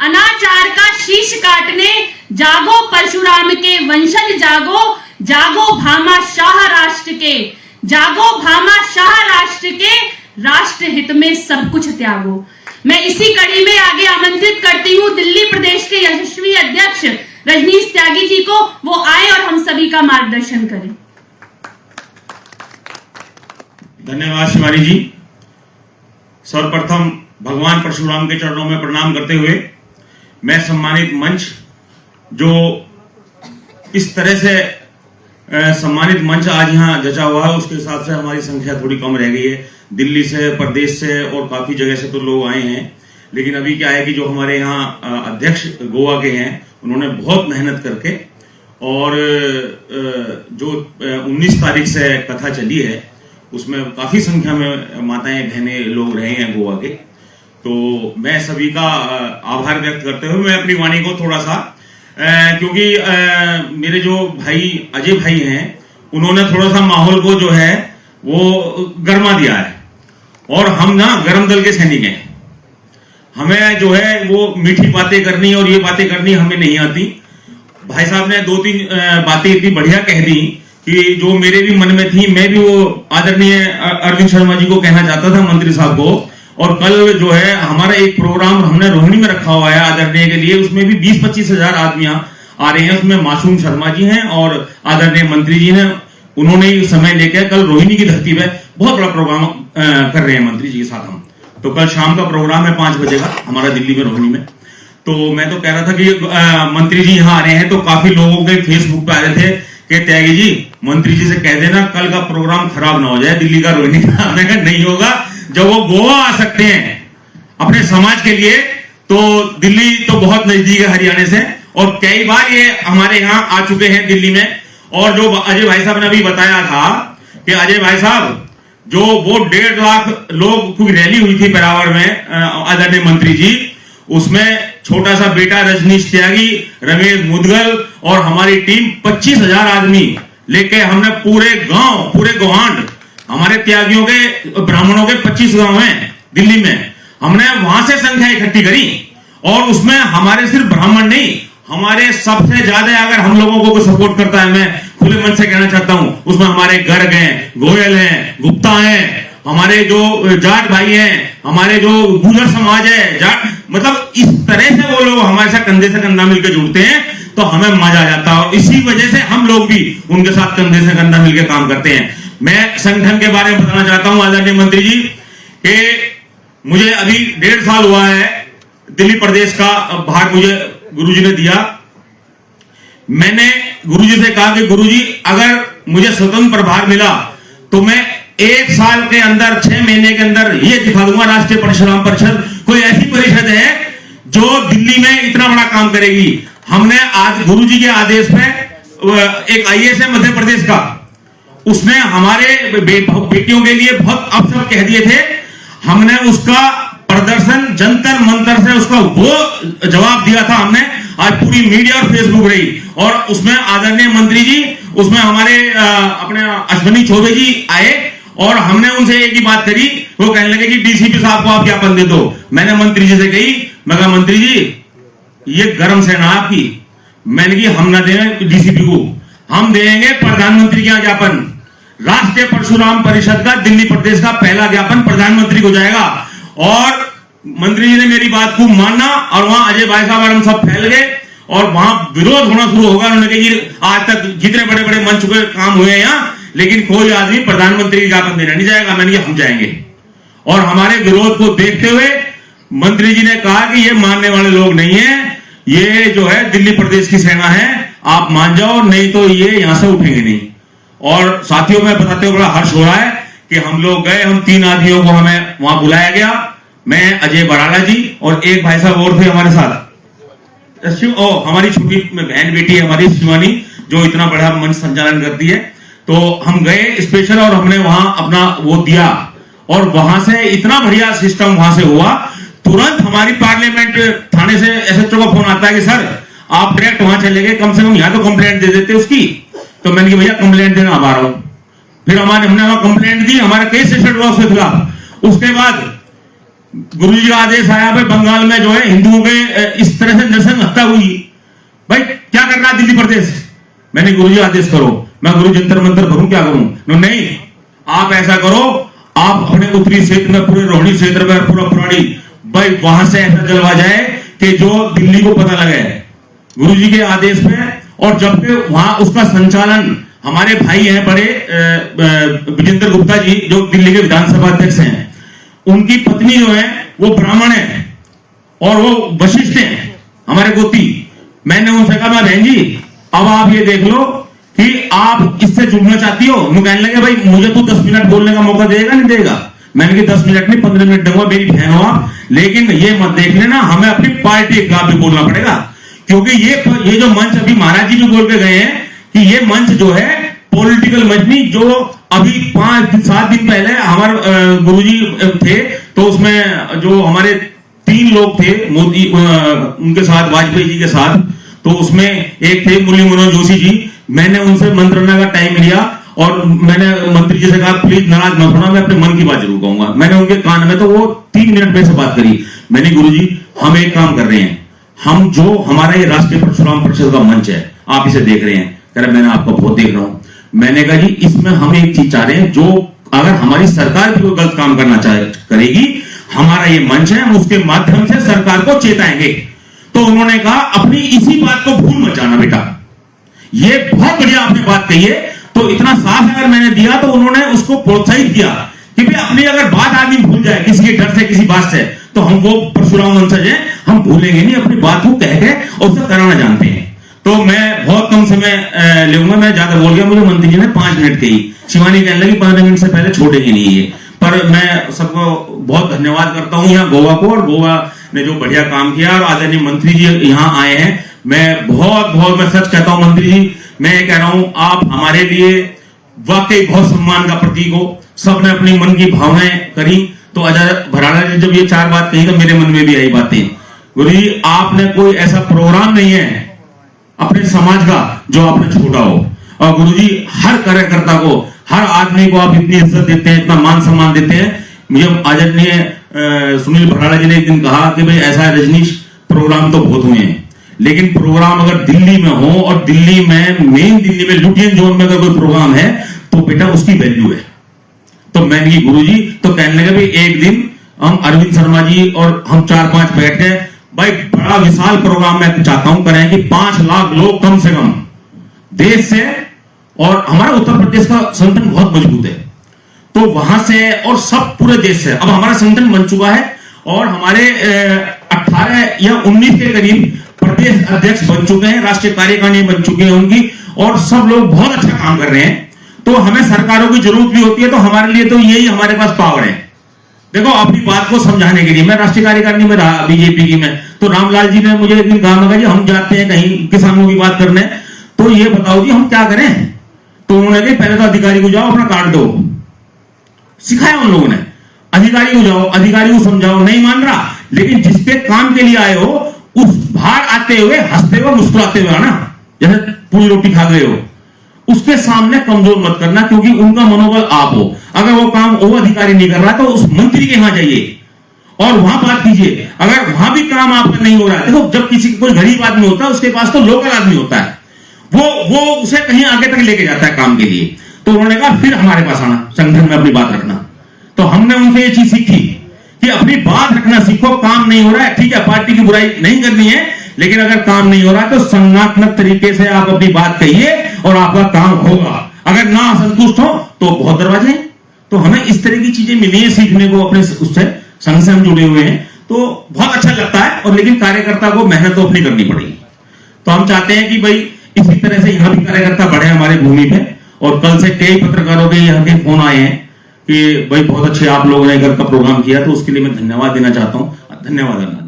अनाचार का शीश काटने जागो परशुराम के वंशज जागो, जागो भामाशाह राष्ट्र के, जागो भामाशाह राष्ट्र के, राष्ट्र हित में सब कुछ त्यागो। मैं इसी कड़ी में आगे आमंत्रित करती हूँ दिल्ली प्रदेश के यशस्वी अध्यक्ष रजनीश त्यागी जी को, वो आए और हम सभी का मार्गदर्शन करें। धन्यवाद शिवानी जी। सर्वप्रथम भगवान परशुराम के चरणों में प्रणाम करते हुए मैं सम्मानित मंच, जो इस तरह से सम्मानित मंच आज यहाँ जचा हुआ है, उसके हिसाब से हमारी संख्या थोड़ी कम रह गई है। दिल्ली से, प्रदेश से और काफी जगह से तो लोग आए हैं, लेकिन अभी क्या है कि जो हमारे यहाँ अध्यक्ष गोवा के हैं, उन्होंने बहुत मेहनत करके, और जो 19 तारीख से कथा चली है उसमें काफी संख्या में माताएं बहनें लोग रहे हैं गोवा के। तो मैं सभी का आभार व्यक्त करते हुए मैं अपनी वाणी को थोड़ा सा, क्योंकि मेरे जो भाई अजय भाई हैं, उन्होंने थोड़ा सा माहौल को जो है वो गर्मा दिया है, और हम ना गरम दल के सैनिक हैं। हमें जो है वो मीठी बातें करनी और ये बातें करनी हमें नहीं आती। भाई साहब ने 2-3 बातें इतनी बढ़िया कह दी कि जो मेरे भी मन में थी। मैं भी वो आदरणीय अरविंद शर्मा जी को कहना चाहता था, मंत्री साहब को। और कल जो है हमारा एक प्रोग्राम हमने रोहिणी में रखा हुआ है आदरणीय के लिए, उसमें भी 20-25 हजार आदमी आ रहे हैं। उसमें मासूम शर्मा जी हैं और आदरणीय मंत्री जी हैं। उन्होंने समय लेकर कल रोहिणी की धरती पे बहुत बड़ा प्रोग्राम कर रहे हैं मंत्री जी के साथ हम। तो कल शाम का प्रोग्राम है 5 बजे का हमारा दिल्ली में रोहिणी में। तो मैं तो कह रहा था कि मंत्री जी यहाँ आ रहे हैं, तो काफी लोगों के फेसबुक पे आ रहे थे कि त्यागी जी मंत्री जी से कह देना कल का प्रोग्राम खराब ना हो जाए दिल्ली का रोहिणी का। मैं कहा नहीं होगा, जब वो गोवा आ सकते हैं अपने समाज के लिए, तो दिल्ली तो बहुत नजदीक है हरियाणा से, और कई बार ये हमारे यहाँ आ चुके हैं दिल्ली में। और जो अजय भाई साहब ने अभी बताया था कि अजय भाई साहब जो वो 1.5 लाख लोग की रैली हुई थी पेरावर में आदरणीय मंत्री जी, उसमें छोटा सा बेटा रजनीश त्यागी, रमेश मुदगल और हमारी टीम 25,000 आदमी लेके हमने पूरे गांव, पूरे गोहांड, हमारे त्यागियों के ब्राह्मणों के 25 गांव हैं दिल्ली में, हमने वहां से संख्या इकट्ठी करी। और उसमें हमारे सिर्फ ब्राह्मण नहीं, हमारे सबसे ज्यादा अगर हम लोगों को सपोर्ट करता है, मैं खुले मन से कहना चाहता हूं, उसमें हमारे गर्ग हैं, गोयल हैं, गुप्ता हैं, हमारे जो जाट भाई हैं, हमारे जो गुजर समाज है, जाट, मतलब इस तरह से वो लोग हमारे साथ कंधे से कंधा मिलकर जुड़ते हैं, तो हमें मजा आ जाता है। और इसी वजह से हम लोग भी उनके साथ कंधे से कंधा मिलकर काम करते हैं। मैं संगठन के बारे में बताना चाहता हूं आदरणीय मंत्री जी कि मुझे अभी 1.5 साल हुआ है दिल्ली प्रदेश का भार मुझे गुरुजी ने दिया। मैंने गुरुजी से कहा कि गुरुजी अगर मुझे स्वतंत्र प्रभार मिला तो मैं 1 साल के अंदर, 6 महीने के अंदर ये दिखा दूंगा राष्ट्रीय परशुराम परिषद कोई ऐसी परिषद है जो दिल्ली में इतना बड़ा काम करेगी। हमने आज गुरुजी के आदेश पे एक IAS है मध्य प्रदेश का, उसने हमारे बेटियों के लिए बहुत अवसर कह दिए थे। हमने उसका प्रदर्शन जंतर मंतर से उसका वो जवाब दिया था हमने। आज पूरी मीडिया और फेसबुक रही, और उसमें आदरणीय मंत्री जी, उसमें हमारे अपने अश्विनी चौबे जी आए, और हमने उनसे एक ही बात करी। वो कहने लगे कि डीसीपी साहब को आप ज्ञापन दे दो। मैंने मंत्री जी से कही, मैं कहा मंत्री जी ये गर्म सेना आपकी, मैंने की हम ना दें डीसीपी को, हम देंगे प्रधानमंत्री के यहाँ ज्ञापन। राष्ट्रीय परशुराम परिषद का दिल्ली प्रदेश का पहला ज्ञापन प्रधानमंत्री को जाएगा। और मंत्री जी ने मेरी बात को माना, और वहां अजय भाई साहब और हम सब फैल गए, और वहां विरोध होना शुरू होगा। उन्होंने कहा आज तक जितने बड़े बड़े मंच के काम हुए हैं यहाँ, लेकिन कोई आदमी प्रधानमंत्री की ज्ञापन देने नहीं जाएगा। मैंने कहा हम जाएंगे। और हमारे विरोध को देखते हुए मंत्री जी ने कहा कि ये मानने वाले लोग नहीं है, ये जो है दिल्ली प्रदेश की सेना है, आप मान जाओ, नहीं तो ये यहां से उठेंगे नहीं। और साथियों में बताते हुए बड़ा हर्ष हो रहा है कि हम लोग गए, हम 3 आदमियों को हमें वहां बुलाया गया, मैं, अजय बराला जी और एक भाई साहब और थे हमारे साथ, हमारी छोटी बहन बेटी है हमारी शिवानी, जो इतना बड़ा मंच संचालन करती है। तो हम गए स्पेशल, और हमने वहां अपना वो दिया, और वहां से इतना बढ़िया सिस्टम वहां से हुआ। तुरंत हमारी पार्लियामेंट थाने से SHO का फोन आता है कि सर आप डायरेक्ट वहां चले गए, कम से कम यहां तो कंप्लेंट दे देते उसकी। तो मैंने कहा भैया कंप्लेंट देना आ रहा हूं। फिर हमने वहां कंप्लेंट दी, हमारा केस रजिस्टर्ड हुआ उसके खिलाफ। उसके बाद गुरुजी का आदेश आया भाई बंगाल में जो है हिंदुओं के इस तरह से नरसंग हत्या हुई, भाई क्या कर रहा है दिल्ली प्रदेश? मैंने गुरुजी आदेश करो, मैं गुरु जंतर मंतर भरूं, क्या करूं? नहीं, आप ऐसा करो, आप अपने उत्तरी क्षेत्र में, पूरे रोहिणी क्षेत्र में, पूरा पुरानी, भाई वहां से ऐसा जलवा जाए कि जो दिल्ली को पता लगे गुरुजी के आदेश पे। और जबकि वहां उसका संचालन हमारे भाई हैं बड़े विजेंद्र गुप्ता जी, जो दिल्ली के विधानसभा अध्यक्ष हैं, उनकी पत्नी जो है वो ब्राह्मण है और वो वशिष्ठ है, हमारे गोती। मैंने उनसे कहा बहन जी अब आप ये देख लो कि आप इससे जुड़ना चाहती हो। वो कहने लगे भाई मुझे तू 10 मिनट बोलने का मौका देगा नहीं देगा? मैंने कहा 10 मिनट नहीं 15 मिनट दूंगा, मेरी बहन हो आप, लेकिन ये मत देख लेना हमें अपनी पार्टी के खिलाफ भी बोलना पड़ेगा। क्योंकि ये जो मंच अभी महाराज जी भी बोल के गए हैं कि ये मंच जो है पॉलिटिकल मंच नहीं, जो अभी 5-7 दिन पहले हमारे गुरुजी थे तो उसमें जो हमारे 3 लोग थे मोदी उनके साथ, वाजपेयी जी के साथ, तो उसमें एक थे मुरली मनोहर जोशी जी। मैंने उनसे मंत्रणा का टाइम लिया और मैंने मंत्री जी से कहा प्लीज नाराज मत होना, मैं अपने मन की बात जरूर कहूंगा। मैंने उनके कान में तो वो 3 मिनट में से बात करी। मैंने गुरुजी हम एक काम कर रहे हैं, हम जो हमारा ये राष्ट्रीय परशुराम परिषद का मंच है आप इसे देख रहे हैं, कह रहे मैंने आपको बहुत देख रहा हूं। मैंने कहा जी इसमें हम एक चीज चाह रहे हैं, जो अगर हमारी सरकार भी कोई गलत काम करना करेगी, हमारा ये मंच है, हम उसके माध्यम से सरकार को चेताएंगे। तो उन्होंने कहा अपनी इसी बात को भूल मत जाना बेटा, ये बहुत बढ़िया आपने बात कही है। तो इतना साफ अगर मैंने दिया तो उन्होंने उसको प्रोत्साहित किया कि भाई अपनी अगर बात आदमी भूल जाए किसी के डर से, किसी बात से, तो हम वो परशुराम वंशज हैं, हम भूलेंगे नहीं, अपनी बात को कह के और उसे कराना जानते हैं। तो मैं बहुत कम समय लूंगा, मैं ज्यादा बोल गया, मुझे मंत्री जी ने 5 मिनट कही। शिवानी कहने लगी 15 मिनट से पहले छोड़ेंगे नहीं ये। पर मैं सबको बहुत धन्यवाद करता हूं यहाँ गोवा को, और गोवा ने जो बढ़िया काम किया, और आदरणीय मंत्री जी यहाँ आए हैं। मैं मैं सच कहता हूं मंत्री जी, मैं ये कह रहा हूं आप हमारे लिए वाकई बहुत सम्मान का प्रतीक हो। सबने अपनी मन की भावनाएं करी, तो अजय भराड़ा ने जब ये 4 बात कही तो मेरे मन में भी आई बातें। गुरु जी आपने कोई ऐसा प्रोग्राम नहीं है अपने समाज का जो आपने छोड़ा हो, और गुरुजी हर कार्यकर्ता को, हर आदमी को आप इतनी इज्जत देते हैं, इतना मान सम्मान देते हैं। मुझे आदरणीय सुनील भराड़ा जी ने एक दिन कहा कि भाई ऐसा है रजनीश, प्रोग्राम तो बहुत हुए हैं, लेकिन प्रोग्राम अगर दिल्ली में हो, और दिल्ली में मेन दिल्ली में लुटियन जोन में अगर कोई प्रोग्राम है तो बेटा उसकी वैल्यू है। तो मैंने की गुरुजी तो कहने लगे भाई एक दिन हम अरविंद शर्मा जी और हम 4-5 बैठ गए, भाई बड़ा विशाल प्रोग्राम मैं चाहता हूं करें कि 5 लाख लोग कम से कम देश से, और हमारा उत्तर प्रदेश का संगठन बहुत मजबूत है, तो वहां से और सब पूरे देश से, अब हमारा संगठन बन चुका है और हमारे 18 या 19 के करीब प्रदेश अध्यक्ष बन चुके हैं, राष्ट्रीय कार्यकारिणी बन चुकी है उनकी, और सब लोग बहुत अच्छा काम कर रहे हैं। तो हमें सरकारों की जरूरत भी होती है, तो हमारे लिए तो यही हमारे पास पावर है। देखो अपनी बात को समझाने के लिए, मैं राष्ट्रीय कार्यकारिणी में रहा बीजेपी की में, तो रामलाल जी ने मुझे एक दिन कहा जी हम जाते हैं कहीं किसानों की बात करने, तो ये बताओ जी हम क्या करें? तो उन्होंने कहा पहले तो अधिकारी को जाओ अपना कार्ड दो, सिखाया उन लोगों ने, अधिकारी को जाओ, अधिकारी को समझाओ, नहीं मान रहा, लेकिन जिसके काम के लिए आए हो उस बाहर आते हुए हंसते हुए मुस्कुराते हुए आना, जैसे पूरी रोटी खा गए हो, उसके सामने कमजोर मत करना, क्योंकि उनका मनोबल आप हो। अगर वो काम वो अधिकारी नहीं कर रहा तो उस मंत्री के यहां जाइए और वहां बात कीजिए। अगर वहां भी काम आपका नहीं हो रहा है, देखो जब किसी कोई गरीब आदमी होता है उसके पास तो लोकल आदमी होता है, वो उसे कहीं आगे तक लेके जाता है काम के लिए। तो उन्होंने कहा फिर हमारे पास आना, संगठन में अपनी बात रखना। तो हमने उनसे ये चीज सीखी कि अपनी बात रखना सीखो, काम नहीं हो रहा है ठीक है, पार्टी की बुराई नहीं करनी है, लेकिन अगर काम नहीं हो रहा है तो संगठनात्मक तरीके से आप अपनी बात कहिए और आपका काम होगा। अगर ना संतुष्ट हो तो बहुत दरवाजे। तो हमें इस तरह की चीजें मिली है सीखने को, अपने उससे संघ से हम जुड़े हुए हैं, तो बहुत अच्छा लगता है। और लेकिन कार्यकर्ता को मेहनत तो अपनी करनी पड़ेगी। तो हम चाहते हैं कि भाई इसी तरह से यहाँ भी कार्यकर्ता बढ़े हमारे भूमि पे। और कल से कई पत्रकारों के यहाँ के फोन आए हैं कि भाई बहुत अच्छे आप लोगों ने घर का प्रोग्राम किया, तो उसके लिए मैं धन्यवाद देना चाहता हूँ। धन्यवाद।